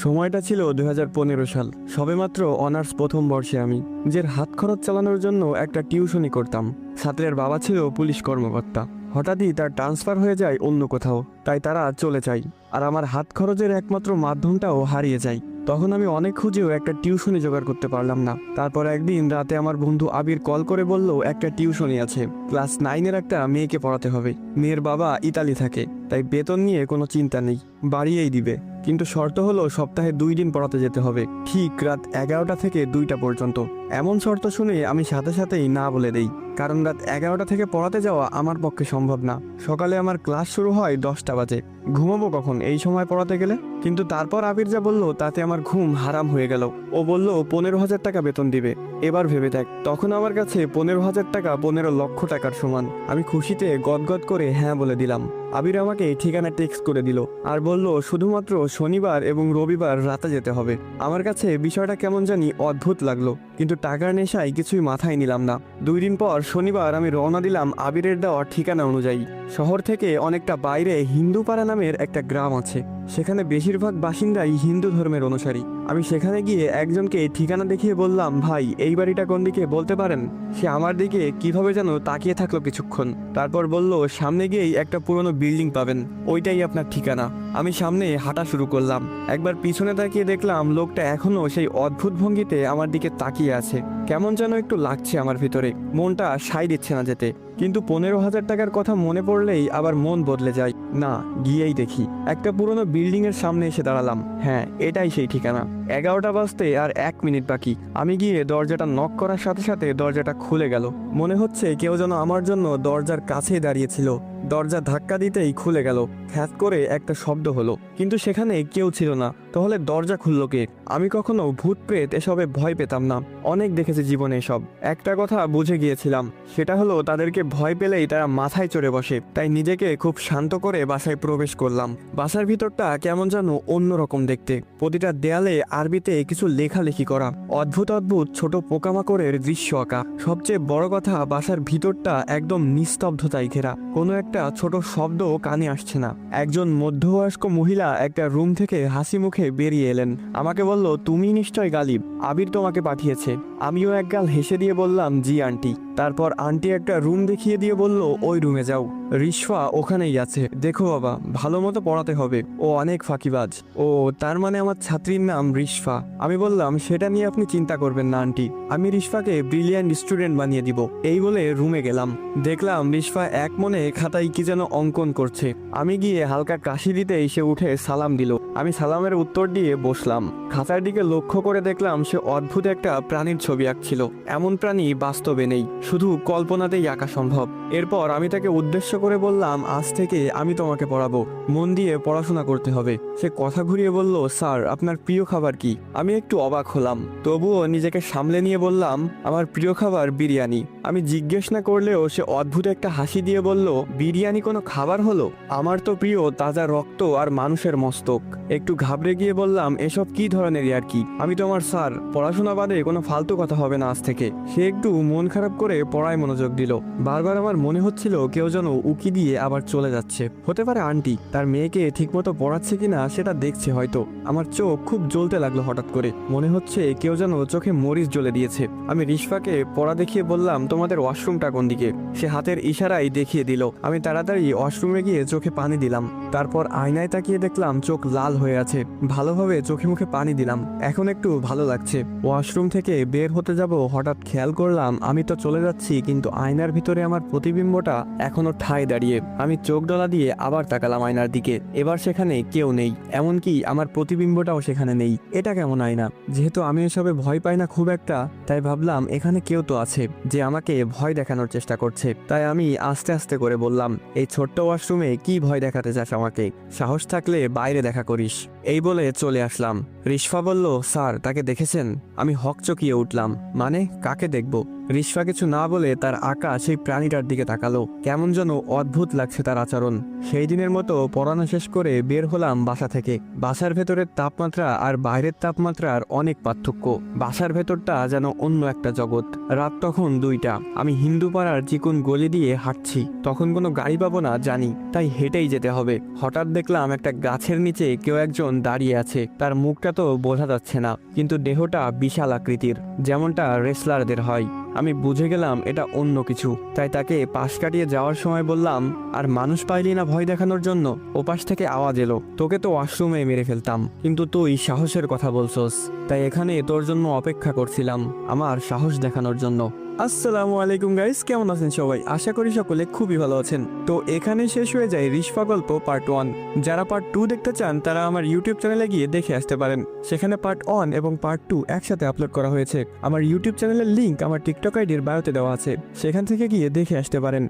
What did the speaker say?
সময়টা ছিল 2015 সাল। সবেমাত্র অনার্স প্রথম বর্ষে আমি নিজের হাত খরচ চালানোর জন্য একটা টিউশনি করতাম। ছাত্রের বাবা ছিল পুলিশ কর্মকর্তা। হঠাৎই তার ট্রান্সফার হয়ে যায় অন্য কোথাও, তাই তারা চলে যায় আর আমার হাত খরচের একমাত্র মাধ্যমটাও হারিয়ে যায়। তখন আমি অনেক খুঁজেও একটা টিউশনি জোগাড় করতে পারলাম না। তারপর একদিন রাতে আমার বন্ধু আবির কল করে বলল একটা টিউশনি আছে, ক্লাস 9-এর একটা মেয়েকে পড়াতে হবে। মেয়ের বাবা ইতালি থাকে, তাই বেতন নিয়ে কোনো চিন্তা নেই, বাড়িয়েই দিবে। কিন্তু শর্ত হলো সপ্তাহে 2 দিন পড়াতে যেতে হবে, ঠিক রাত 11টা থেকে 2টা পর্যন্ত। এমন শর্ত শুনে আমি সাথে সাথেই না বলে দেই, কারণ রাত 11টা থেকে পড়াতে যাওয়া আমার পক্ষে সম্ভব না। সকালে আমার ক্লাস শুরু হয় 10টা বাজে, ঘুমাবো কখন এই সময় পড়াতে গেলে? কিন্তু তারপর আবির যা বলল তাতে আমার ঘুম হারাম হয়ে গেল। ও বলল 15,000 টাকা বেতন দিবে। এবার ভেবে দেখ, তখন আমার কাছে 15,000 টাকা 15 লক্ষ টাকার সমান। আমি খুশিতে গদগদ করে হ্যাঁ বলে দিলাম। আবির আমাকে ঠিকানা টেক্সট করে দিল আর বলল শুধুমাত্র শনিবার এবং রবিবার রাতে যেতে হবে। আমার কাছে বিষয়টা কেমন জানি অদ্ভুত লাগলো, কিন্তু টাকার নেশায় কিছুই মাথায় নিলাম না। 2 দিন পর শনিবার আমি রওনা দিলাম আবিরের দেওয়া ঠিকানা অনুযায়ী। শহর থেকে অনেকটা বাইরে হিন্দুপাড়া নামের একটা গ্রাম আছে, সেখানে বেশিরভাগ বাসিন্দাই হিন্দু ধর্মের অনুসারী। আমি সেখানে গিয়ে একজনকে ঠিকানা দেখিয়ে বললাম, ভাই এই বাড়িটা কোন দিকে বলতে পারেন? সে আমার দিকে কিভাবে যেন তাকিয়ে থাকলো কিছুক্ষণ, তারপর বলল সামনে গিয়েই একটা পুরনো বিল্ডিং পাবেন, ওইটাই আপনার ঠিকানা। আমি সামনে হাঁটা শুরু করলাম। একবার পিছনে তাকিয়ে দেখলাম লোকটা এখনো সেই অদ্ভুত ভঙ্গিতে আমার দিকে তাকিয়ে আছে। কেমন যেন একটু লাগছে আমার ভিতরে, মনটা সাই দিচ্ছে না যেতে। কিন্তু 15,000 টাকার কথা মনে পড়লেই আবার মন বদলে যায়। না, গিয়েই দেখি। একটা পুরনো বিল্ডিং এর সামনে এসে দাঁড়ালাম। হ্যাঁ, এটাই সেই ঠিকানা। 11টা বাজতে আর 1 মিনিট বাকি। আমি গিয়ে দরজাটা নক করার সাথে সাথে দরজাটা খুলে গেল। মনে হচ্ছে কেউ যেন আমার জন্য দরজার কাছেই দাঁড়িয়েছিল। দরজা ধাক্কা দিতেই খুলে গেল, খ্যাত করে একটা শব্দ হলো, কিন্তু সেখানে কেউ ছিল না। তাহলে দরজা খুললো কে? আমি কখনো ভূত প্রেত এসবে ভয় পেতাম না, অনেক দেখেছি জীবনে এসব। একটা কথা বুঝে গিয়েছিলাম, সেটা হলো তাদেরকে ভয় পেলেই তারা মাথায় চড়ে বসে। তাই নিজেকে খুব শান্ত করে বাসায় প্রবেশ করলাম। বাসার ভিতরটা কেমন যেন অন্যরকম দেখতে। প্রতিটা দেয়ালে আরবিতে কিছু লেখালেখি করা, অদ্ভুত অদ্ভুত ছোট পোকামাকড়ের দৃশ্য আঁকা। সবচেয়ে বড় কথা, বাসার ভিতরটা একদম নিস্তব্ধতায় ঘেরা, কোনো একটা ছোট শব্দ কানে আসছে না। একজন মধ্যবয়স্ক মহিলা একটা রুম থেকে হাসি মুখে বেরিয়ে এলেন। আমাকে বলল, তুমি নিশ্চয় গালিব, আবির তোমাকে পাঠিয়েছে। আমিও একগাল হেসে দিয়ে বললাম, জি আন্টি। তারপর আন্টি একটা রুম দেখিয়ে দিয়ে বলল, ওই রুমে যাও, রিশফা ওখানেই আছে, দেখো বাবা, ভালো মতো পড়াতে হবে, ও অনেক ফাঁকিবাজ। ও, তার মানে আমার ছাত্রীর নাম রিশফা? আমি বললাম, সেটা নিয়ে আপনি চিন্তা করবেন না আন্টি, আমি রিশফাকে ব্রিলিয়ান্ট স্টুডেন্ট বানিয়ে দিব। এই বলে রুমে গেলাম। দেখলাম রিশফা এক মনে খাতায় কি যেন অঙ্কন করছে। আমি গিয়ে হালকা কাশি দিতেই সে উঠে সালাম দিল। আমি সালামের উত্তর দিয়ে বসলাম। খাতার দিকে লক্ষ্য করে দেখলাম সে অদ্ভুত একটা প্রাণীর ছবি আঁকছিল। এমন প্রাণী বাস্তবে নেই, শুধু কল্পনাতেই আঁকা সম্ভব। এরপর আমি তাকে উদ্দেশ্য করে বললাম, আজ থেকে আমি তোমাকে পড়াবো, মন দিয়ে পড়াশোনা করতে হবে। সে কথা ঘুরিয়ে বলল, স্যার আপনার প্রিয় খাবার কি? আমি একটু অবাক হলাম, তবুও নিজেকে সামলে নিয়ে বললাম, আমার প্রিয় খাবার বিরিয়ানি। আমি জিজ্ঞেস না করলেও সে অদ্ভুত একটা হাসি দিয়ে বলল, বিরিয়ানি কোনো খাবার হলো? আমার তো প্রিয় তাজা রক্ত আর মানুষের মস্তক। একটু ঘাবড়ে গিয়ে বললাম, এসব কি ধরনের আর কি? আমি তো আমার স্যার, পড়াশোনা বাদে কোনো ফালতু কথা হবে না আজ থেকে। সে একটু মন খারাপ করে পড়ায় মনোযোগ দিল। বারবার আমার মনে হচ্ছিল কেউ যেন উকি দিয়ে আবার চলে যাচ্ছে। হতে পারে আন্টি তার মেয়েকে ঠিকমতো পড়াচ্ছে কিনা সেটা দেখছে হয়তো। আমার চোখ খুব জ্বলতে লাগলো হঠাৎ করে, মনে হচ্ছে কেউ যেন চোখে মরিচ জ্বলে দিয়েছে। আমি রিশফাকে পড়া দেখিয়ে বললাম, তোমাদের ওয়াশরুমটা কোন দিকে? সে হাতের ইশারায় দেখিয়ে দিল। আমি তাড়াতাড়ি ওয়াশরুমে গিয়ে চোখে পানি দিলাম। তারপর আয়নায় তাকিয়ে দেখলাম চোখ লাল হয়ে আছে। ভালোভাবে চোখে মুখে পানি দিলাম, এখন একটু ভালো লাগছে। ওয়াশরুম থেকে বের হতে যাব, হঠাৎ খেয়াল করলাম আমি তো চলে যাচ্ছি, কিন্তু আয়নার ভিতরে আমার প্রতিবিম্বটা এখনো ঠায় দাঁড়িয়ে। আমি চোখ ডলা দিয়ে আবার তাকালাম আয়নার দিকে। এবার সেখানে কেউ নেই, এমনকি আমার প্রতিবিম্বটাও সেখানে নেই। এটা কেমন আয়না? যেহেতু আমি এসবে ভয় পাই না খুব একটা, তাই ভাবলাম এখানে কেউ তো আছে যে আমাকে ভয় দেখানোর চেষ্টা করছে। তাই আমি আস্তে আস্তে করে বললাম, এই ছোট্ট ওয়াশরুমে কি ভয় দেখাতে চাস আমাকে? সাহস থাকলে বাইরে দেখা করিস। এই বলে চলে আসলাম। রিশফা বলল, স্যার তাকে দেখেছেন? আমি হকচকিয়ে উঠলাম, মানে কাকে দেখব? রিশফা কিছু না বলে তার আঁকা সেই প্রাণীটার দিকে তাকালো। কেমন যেন অদ্ভুত লাগছে তার আচরণ। সেই দিনের মতো পড়ানো শেষ করে বের হলাম বাসা থেকে। বাসার ভেতরের তাপমাত্রা আর বাইরের তাপমাত্রার অনেক পার্থক্য। বাসার ভেতরটা যেন অন্য একটা জগৎ। রাত তখন 2টা। আমি হিন্দু পাড়ার চিকুন গলি দিয়ে হাঁটছি। তখন কোনো গাড়ি পাবো না জানি, তাই হেঁটেই যেতে হবে। হঠাৎ দেখলাম একটা গাছের নিচে কেউ একজন দাঁড়িয়ে আছে। তার মুখটা তো বোঝা যাচ্ছে না, কিন্তু দেহটা বিশাল আকৃতির, যেমনটা রেসলারদের হয়। আমি বুঝে গেলাম এটা অন্য কিছু, তাই তাকে পাশ কাটিয়ে যাওয়ার সময় বললাম, আর মানুষ পাইলি না ভয় দেখানোর জন্য? ওপাশ থেকে আওয়াজ এলো, তোকে তো ওয়াশরুমে মেরে ফেলতাম, কিন্তু তুই সাহসের কথা বলছস, তাই এখানে তোর জন্য অপেক্ষা করছিলাম, আমার সাহস দেখানোর জন্য। আসসালামু আলাইকুম গাইস, কেমন আছেন সবাই? আশা করি সকলে খুবই ভালো আছেন। তো এখানে শেষ হয়ে যায় রিশফা গল্প পার্ট 1। যারা পার্ট 2 দেখতে চান তারা আমার ইউটিউব চ্যানেলে গিয়ে দেখে আসতে পারেন। সেখানে পার্ট 1 এবং পার্ট 2 একসাথে আপলোড করা হয়েছে। আমার ইউটিউব চ্যানেলের লিংক আমার টিকটক আইডির বায়োতে দেওয়া আছে, সেখান থেকে গিয়ে দেখে আসতে পারেন।